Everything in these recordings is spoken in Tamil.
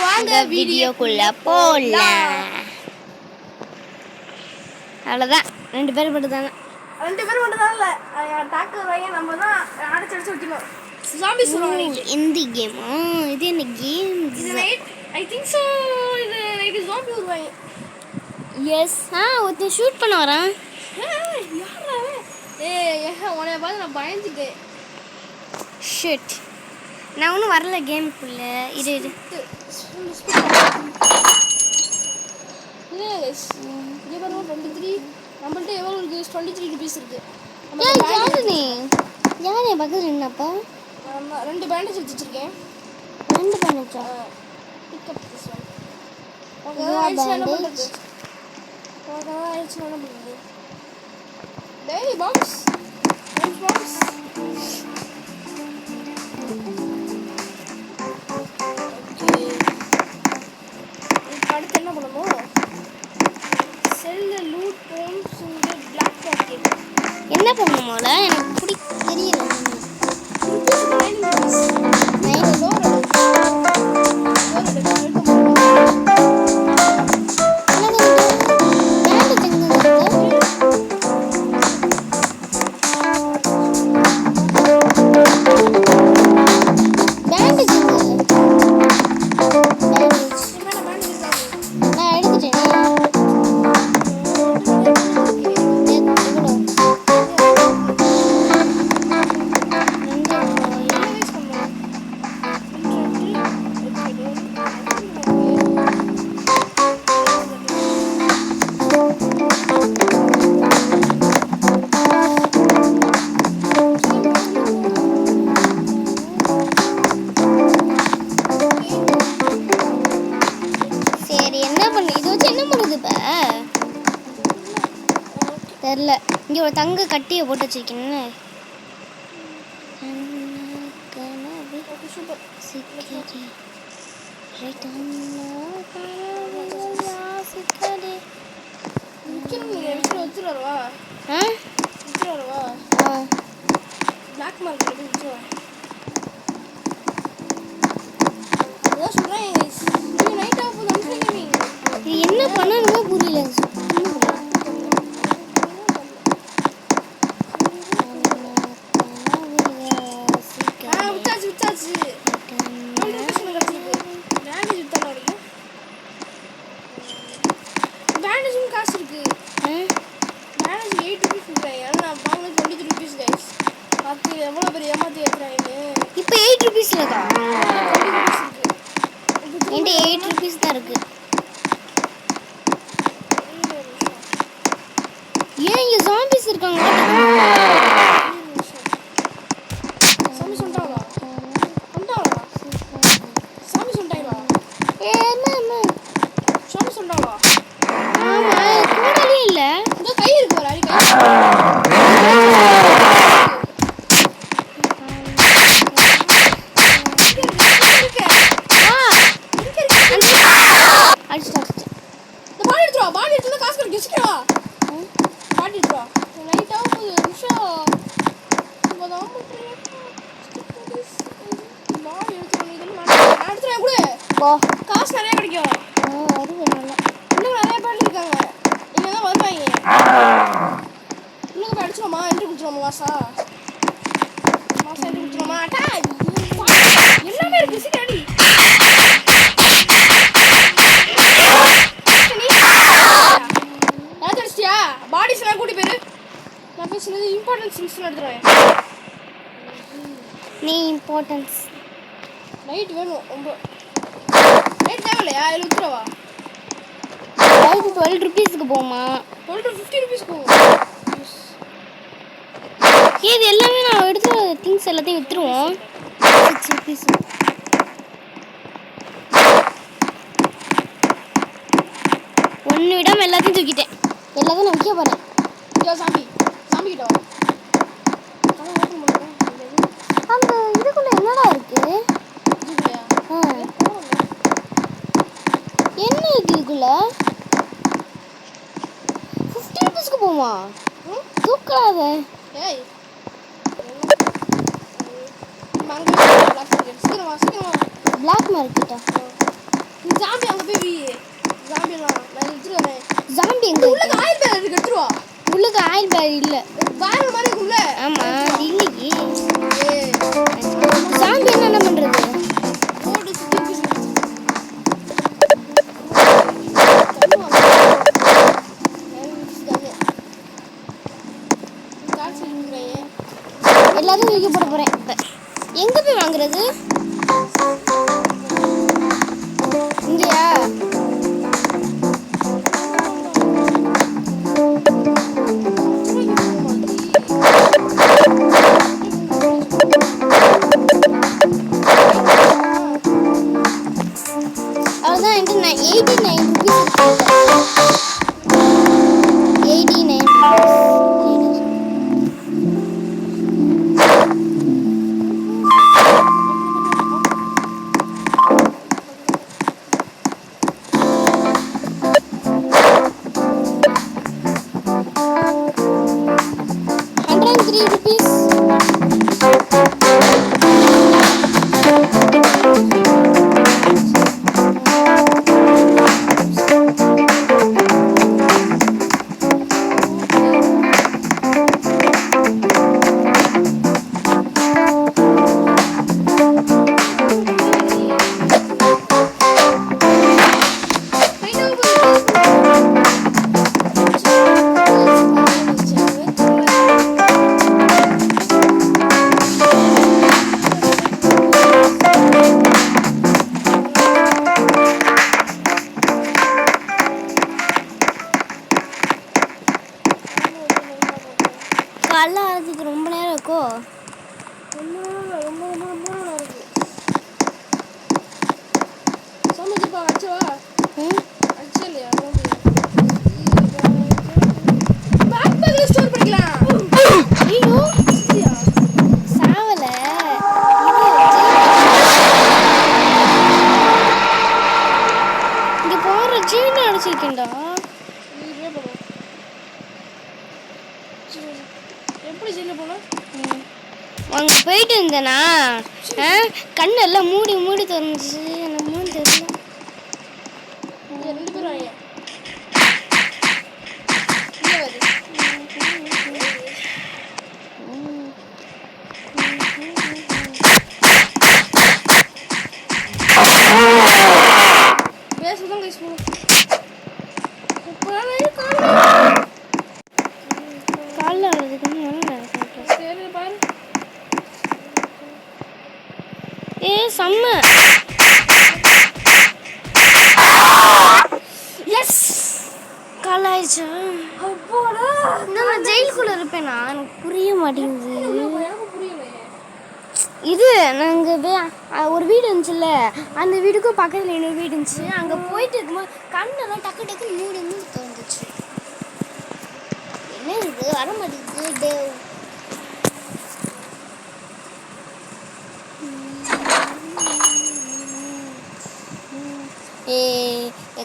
வாங்க வீடியோக்குள்ள போலாம். அவ்வளோதான், 2 பேர் மட்டும் தானே. 2 பேர் மட்டும் தான் இல்ல, டாக்கர் வாங்க நம்ம தான் அடிச்சு வைக்கணும். ஜாம்பி சொல்லுவாங்க இந்த கேம். இது என்ன கேம்? இது நைட் ஐ திங்க் சோ. இது நைட் ஜாம்பி வருவாங்க. எஸ். ஒருத்தன் ஷூட் பண்ண வரான். யாரா உன்னை பார்த்து நான் பயந்துட்டேன். ஷிட், நான் ஒன்றும் வரல கேமுக்குள்ள. இது இங்கே பாருங்க 23. நம்மள்ட்ட எவ்வளோ இருக்கு? 23 ருபீஸ் இருக்கு. யார் என் பக்கத்தில் நின்னப்பா? 2 பேண்டேஜ் வச்சிருக்கேன். 2 பேண்டேஜா? Pick up this one. ஓகே, என்ன பண்ணுறது? டேய் பாக்ஸ் பாக்ஸ். அடுத்து என்ன பண்ணணும்? செல்ல லூட் போன்ஸ் இந்த பிளாக் பாக்கெட் என்ன பண்ணணுமோல எனக்கு தெரியல. தெரியல. இங்கே ஒரு தங்க கட்டியை போட்டு வச்சிருக்கீங்க. என்ன பண்ணணுமோ புரியல. எவ்வளோ பெரிய ஏமாத்தி வைக்கிறாங்க. இப்போ 8 ருபீஸ்ல தான். என்கிட்ட 8 ருபீஸ் தான் இருக்கு. ஏன் இங்க ஜாம்பிஸ் இருக்காங்க? சாமி சொன்னாங்களா? சொன்னாங்களா? சாமி சொன்னாங்களா? அம்மா சாமி சொன்னாங்களா? ஆமா, கூடவே இல்ல. இந்த கை இருக்கு பாரு. கை காசு நிறைய கிடைக்கும். இன்னும் நிறைய பேர் இருக்காங்க. இங்க தான் வருவாங்க. இன்னும் போய் அடிச்சிரோமா? என்ட்ரி கொடுத்துருவோமா? மாசா என்ட்ரி கொடுத்துருவோமா? எல்லாமே இருக்கு. சரி அடி. அடிச்சிட்டியா? பாடிஸ் எல்லாம் கூட்டி போயிரு. நான் பேசுனது இம்பார்ட்டன்ஸ் திங்ஸ் எடுத்துறேன். நீ இம்பார்ட்டன்ஸ் நைட் வேணும். ரொம்ப நைட் தேவையில்லையா? இதில் வித்துறவா? 12 ருபீஸ்க்கு போமா? 12 to 50 ருபீஸ் போகும். இது எல்லாமே நான் எடுத்து திங்ஸ் எல்லாத்தையும் வித்துருவோம். 6 ருபீஸ். ஒன்று விடாம எல்லாத்தையும் தூக்கிட்டேன். எல்லாத்தையும் நான் விற்க போகிறேன். சாமி கிட்ட வா. அந்த இதுக்குள்ள என்னடா இருக்கு? என்ன இருக்கு இதுக்குள்ள? 50 ருபீஸ்க்கு போமா? தூக்காத. ஏய் மங்க சீக்கிரம் வா. பிளாக் மார்க்கெட்டா? ஜாம்பி அங்க போய் வி ஜாம்பி நான் எடுத்துட்டு வரேன். ஜாம்பி எங்க உள்ள இருக்கு? ஆயில் பேர் இருக்கு எடுத்துட்டு வா. உள்ளுக்கு ஆயில் பேக் இல்ல. பேர் மாதிரி இருக்கும்ல. ஆமா இல்லையே. ஏய் ஜாம்பி என்ன பண்றது? ரோடு சுத்தி இருக்கு. எல்லாத்தையும் தூக்கி போட போறேன். எங்க போய் வாங்குறது? இங்கயா? அவ்வளோதான் என்கிட்ட 89 ருபீஸ். 89 103 rupees. காலைல ஆகிறதுக்கு ரொம்ப நேரம் இருக்கோ? ரொம்ப இருக்கு. சமைச்சுப்பா அச்சவா அச்சா இல்லையா? பேக் பேக்ல ஸ்டோர் பண்ணிக்கலாம். ஐயோ சாவல. இங்க போற ஜீவனை அடிச்சிருக்கேன்டா. எப்படி ஜெயில போனா? அங்கே போயிட்டு இருந்தேனா கண்ணெல்லாம் மூடி மூடி திறந்துச்சு. என்னமோ தெரியல. ரெண்டு பேரும் வாங்க. பேசுதான் கைஸ் போகணும். காலைல ஆகிறதுக்கு சரி பாரு. செம்ம. எஸ் கால் ஆயிடுச்சா? அப்போடா நான் ஜெயிலுக்குள்ள இருப்பேனா? எனக்கு புரிய மாட்டேங்குது. எனக்கு புரியலையே. இது நாங்கள் ஒரு வீடு இருந்துச்சுல்ல, அந்த வீடுக்கும் பக்கத்தில் இன்னொரு வீடு இருந்துச்சு. அங்கே போயிட்டு இருக்கும்போது கண்ணெல்லாம் டக்கு டக்குன்னு மூடி மூடி தோணுச்சு. என்ன இது வர மாட்டேங்குது.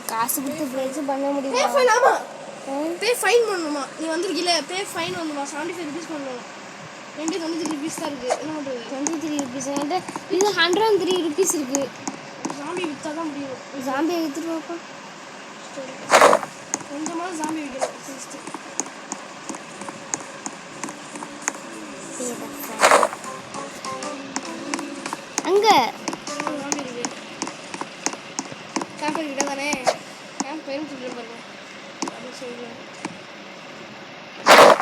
காசு கொடுத்து பிரைஸ் பண்ண முடியுமா? ஆமா பே ஃபைன் பண்ணணுமா? நீ வந்திருக்கீல பே ஃபைன் வந்துமா? 75 ருபீஸ் பண்ணணும். 93 ருபீஸ் தான் இருக்கு. என்ன பண்றது? 23 ருபீஸ். இது 103 ருபீஸ் இருக்கு. ஜாம்பி வித்தா தான் முடியும். ஜாம்பியை வித்துட்டு வாப்பா. கொஞ்சமாக ஜாம்பி விற்கணும். அங்க ஜாம்பி இருக்கு. கேம்ப் கிட்ட தானே? கேம்ப் பேரும் சொல்லிட்டு பாருங்க. அப்படி சொல்லுவேன்.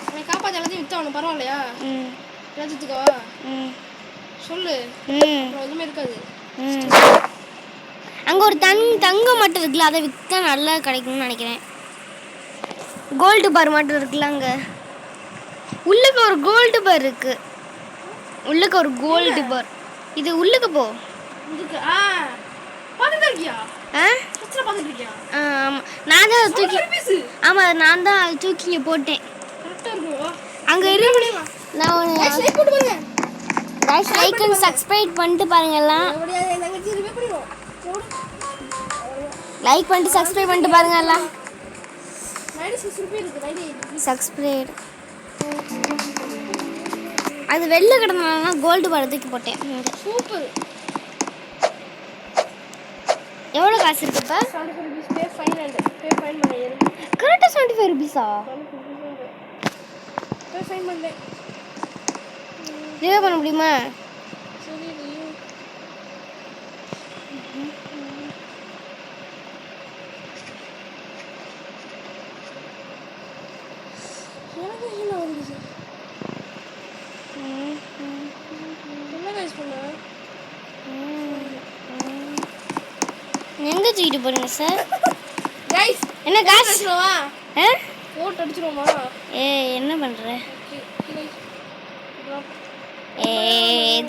உனக்கு காப்பாற்ற எல்லாத்தையும் வித்தா ஒன்று பரவாயில்லையா? ராஜத்துக்கவா சொல்லு. அப்புறம் எதுவுமே இருக்காது. அங்கே ஒரு தங்கம் மட்டும் இருக்குல்ல, அதை விற்றா நல்லா கிடைக்கும்னு நினைக்கிறேன். கோல்டு பார் மட்டும் இருக்குல்ல, அங்கே உள்ளுக்கு ஒரு கோல்டு பார் இருக்கு. உள்ளுக்கு ஒரு கோல்டு பார். இது உள்ளுக்கு போ. இதுக்கு பார்த்துட்டு இருக்கியா? பார்த்துட்டு இருக்கியா? ஆமாம், நான் தான் தூக்கி. ஆமாம், நான் தான் அது தூக்கி இங்கே போட்டேன். அங்கே இருக்கு. நான் லைக் அண்ட் சப்ஸ்கிரைப் பண்ணிட்டு பாருங்கலாம். லைக் பண்ணிட்டு சப்ஸ்கிரைப் பண்ணிட்டு பாருங்க எல்லாம். சப்ஸ்கிரைப். அது வெளில கிடந்தாலும் கோல்டு பார் தூக்கி போட்டேன். சூப்பர். எவ்வளோ காசு இருக்கு இப்போ? 75 rupees pay fine and pay fine பண்ண ஏறு. கரெக்டாக 75 ருபீஸா? 75 rupees பே ஃபைன் பண்ணு. ரிவே பண்ண முடியுமா? சரி நீ எனக்கு என்ன வந்துச்சு? என்ன கைஸ் பண்ண? எங்கே தூக்கிட்டு போறீங்க சார்? கைஸ் என்ன காசு? அடிச்சிரோமா? ஆ? போட் அடிச்சிரோமா? என்ன பண்ணுற? Okay guys. ட்ராப்.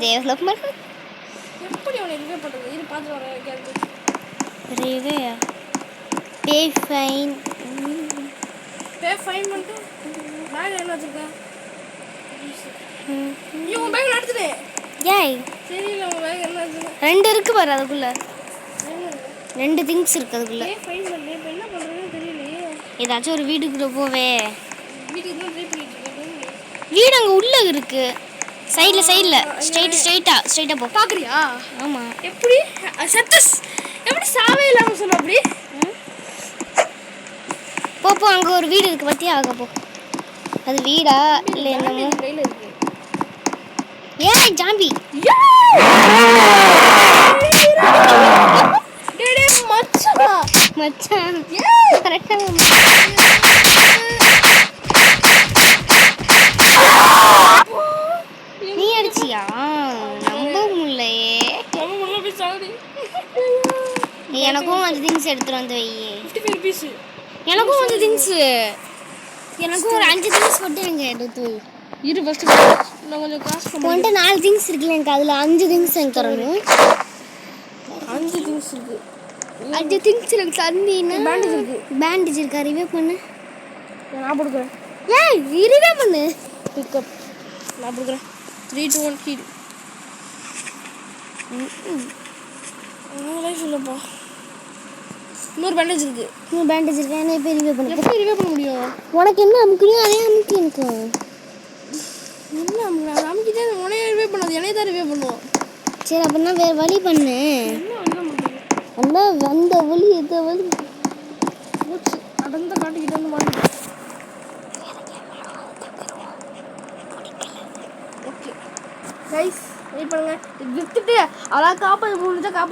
டெவலப்மெண்ட் எப்படி அவனை ரிவே பண்றது? இரு பாத்து வரேன் கேட்டு. ரிவேயா? பே ஃபைன். பே ஃபைன் பண்ணிட்டு பேக் என்ன வச்சிருக்க? நீ உன் பேக் எடுத்துடு. ஏய் தெரியல உன் பேக் என்ன வச்சிருக்க? 2 இருக்கு பாரு அதுக்குள்ள. 2 திங்ஸ் இருக்கு அதுக்குள்ள. பே ஃபைன் பண்ணு. இப்போ என்ன பண்றதுன்னு தெரியலையே. ஏதாச்சும் ஒரு வீட்டுக்குள்ள போவே. வீட்டுக்கு தான் ட்ரை பண்ணிட்டு இருக்கேன். வீடு அங்கே உள்ள இருக்கு. சைடில் ஸ்ட்ரைட்டா போ. பாக்குறியா? ஆமாம். எப்படி சத்தஸ் எப்படி சாவே இல்லாம சொன்ன அப்படி? போ அங்கே ஒரு வீடு இருக்கு பத்தியா, ஆக போ. அது வீடா இல்லை என்னமோ? கையில இருக்கு. ஏன் ஜாம்பி? டேடே மச்சான் மச்சான் கரெக்டாக நீ அடிச்சியா? நம்ப முடியலையே. எனக்கும் அந்த திங்ஸ் எடுத்துட்டு வந்து வை. 55 rupees. எனக்கும் வந்து திங்ஸ், எனக்கும் ஒரு 5 திங்ஸ் மட்டும் எனக்கு எடுத்து வை. இரு ஃபர்ஸ்ட் நான் கொஞ்சம் காசு உன்கிட்ட 4 திங்ஸ் இருக்குல்ல, எனக்கு அதில் 5 திங்ஸ் எனக்கு தரணும். 5 திங்ஸ் இருக்கு. 5 திங்ஸ் எனக்கு தந்தீங்கன்னா பேண்டேஜ் இருக்கு. பேண்டேஜ் இருக்கா? ரிவே பண்ணு. நான் கொடுக்குறேன். ஏய் ரிவே பண்ணு. பிக்கப் நான் கொடுக்குறேன். 3 2 1 ஹீல். லைஃப் இல்லைப்பா. இன்னொரு பேண்டேஜ் இருக்கு. இன்னும் பேண்டேஜ் இருக்கா? என்ன இப்போ ரிவே பண்ணு. எப்படி ரிவே பண்ண முடியும்? உனக்கு என்ன அமுக்கணும் அதே அமுக்கி எனக்கு. என்ன நமக்கிட்டே உனையே ரிவே பண்ணாது, என்னையே தான் ரிவே பண்ணுவோம். சரி அப்படின்னா வேறு வழி பண்ணு. என்ன என்ன பண்ணுறது? அந்த வந்த வழி எந்த வழி மூச்சு அடர்ந்த காட்டுக்கிட்ட வந்து மாறிட்டேன். ஓகே கைஸ் வெயிட் பண்ணுங்க. வித்துட்டு அதான் காப்பாற்ற முடிஞ்சா காப்பாற்ற